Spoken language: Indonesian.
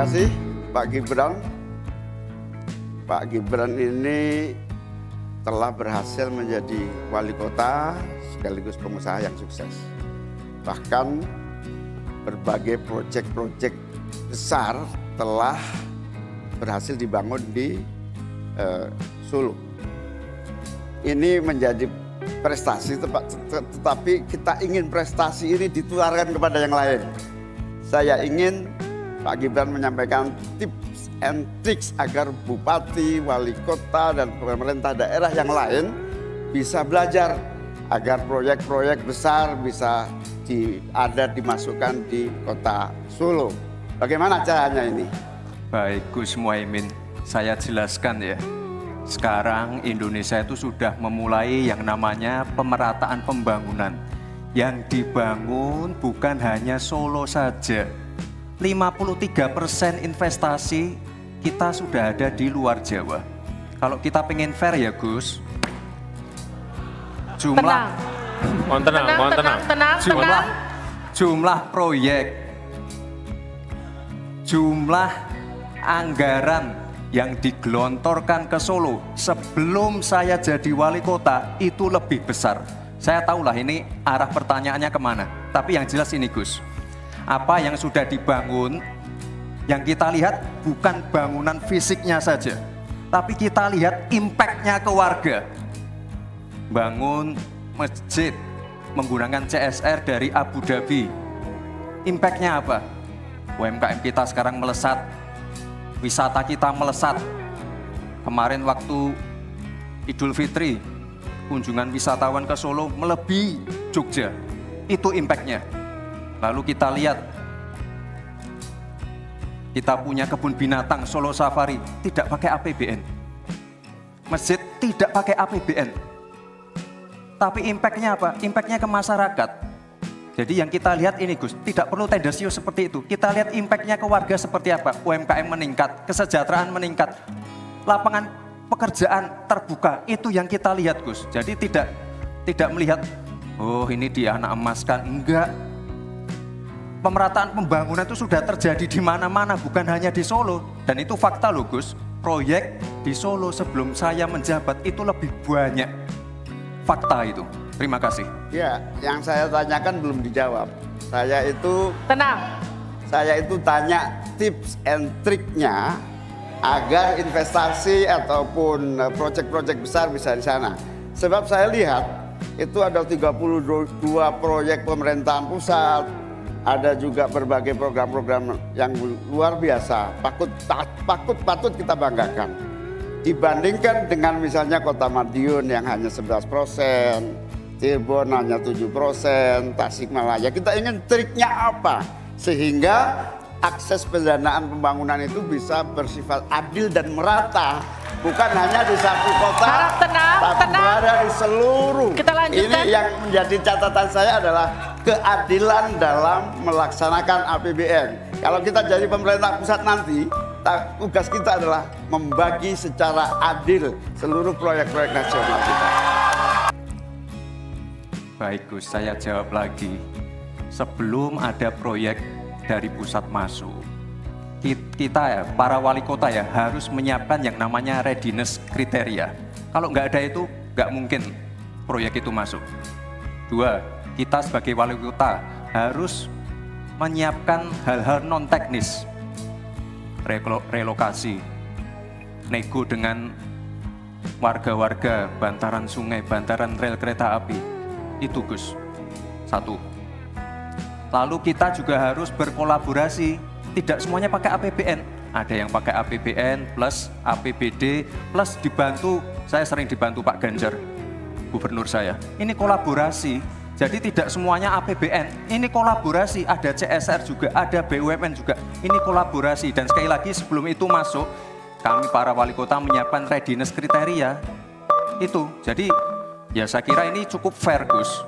kasih Pak Gibran. Pak Gibran ini telah berhasil menjadi wali kota sekaligus pengusaha yang sukses. Bahkan berbagai proyek-proyek besar telah berhasil dibangun di Solo. Ini menjadi prestasi, tetapi kita ingin prestasi ini ditularkan kepada yang lain. Saya ingin Pak Gibran menyampaikan tips and tricks agar bupati, wali kota, dan pemerintah daerah yang lain bisa belajar agar proyek-proyek besar bisa dimasukkan di kota Solo. Bagaimana caranya ini? Baik, Gus Muhaimin, saya jelaskan ya. Sekarang Indonesia itu sudah memulai yang namanya pemerataan pembangunan. Yang dibangun bukan hanya Solo saja. 53% investasi kita sudah ada di luar Jawa. Kalau kita pengen fair ya Gus, jumlah proyek, jumlah anggaran yang digelontorkan ke Solo sebelum saya jadi wali kota itu lebih besar. Saya tahulah ini arah pertanyaannya kemana. Tapi yang jelas ini Gus, apa yang sudah dibangun, yang kita lihat bukan bangunan fisiknya saja, tapi kita lihat impact-nya ke warga. Bangun masjid menggunakan CSR dari Abu Dhabi. Impact-nya apa? UMKM kita sekarang melesat, wisata kita melesat. Kemarin waktu Idul Fitri, kunjungan wisatawan ke Solo melebihi Jogja. Itu impact-nya. Lalu kita lihat, kita punya kebun binatang Solo Safari, tidak pakai APBN. Masjid tidak pakai APBN. Tapi impact-nya apa? Impact-nya ke masyarakat. Jadi yang kita lihat ini Gus, tidak perlu tendensius seperti itu. Kita lihat impact-nya ke warga seperti apa. UMKM meningkat, kesejahteraan meningkat, lapangan pekerjaan terbuka. Itu yang kita lihat Gus. Jadi tidak melihat, oh ini dia anak emaskan. Enggak. Pemerataan pembangunan itu sudah terjadi di mana-mana, bukan hanya di Solo. Dan itu fakta loh Gus. Proyek di Solo sebelum saya menjabat itu lebih banyak. Fakta itu. Terima kasih. Ya, yang saya tanyakan belum dijawab. Saya itu tanya tips and triknya agar investasi ataupun proyek-proyek besar bisa di sana. Sebab saya lihat itu ada 32 proyek pemerintahan pusat, ada juga berbagai program-program yang luar biasa, patut kita banggakan. Dibandingkan dengan misalnya Kota Madiun yang hanya 11%, Cirebon hanya 7%, Tasikmalaya. Kita ingin triknya apa? Sehingga akses pendanaan pembangunan itu bisa bersifat adil dan merata. Bukan hanya di satu kota, tapi berada di seluruh. Kita lanjutkan. Ini yang menjadi catatan saya adalah keadilan dalam melaksanakan APBN. Kalau kita jadi pemerintah pusat nanti, tugas kita adalah membagi secara adil seluruh proyek-proyek nasional kita. Baik Gus, saya jawab lagi. Sebelum ada proyek dari pusat masuk, kita ya, para wali kota ya harus menyiapkan yang namanya readiness kriteria. Kalau nggak ada itu, nggak mungkin proyek itu masuk. 2, kita sebagai wali kota harus menyiapkan hal-hal non-teknis. Relokasi, nego dengan warga-warga, bantaran sungai, bantaran rel kereta api. Itu Gus, 1. Lalu kita juga harus berkolaborasi, tidak semuanya pakai APBN. Ada yang pakai APBN plus APBD plus dibantu, saya sering dibantu Pak Ganjar, gubernur saya. Ini kolaborasi. Jadi tidak semuanya APBN, ini kolaborasi, ada CSR juga, ada BUMN juga, ini kolaborasi. Dan sekali lagi sebelum itu masuk, kami para wali kota menyiapkan readiness kriteria, itu. Jadi ya saya kira ini cukup fair Gus.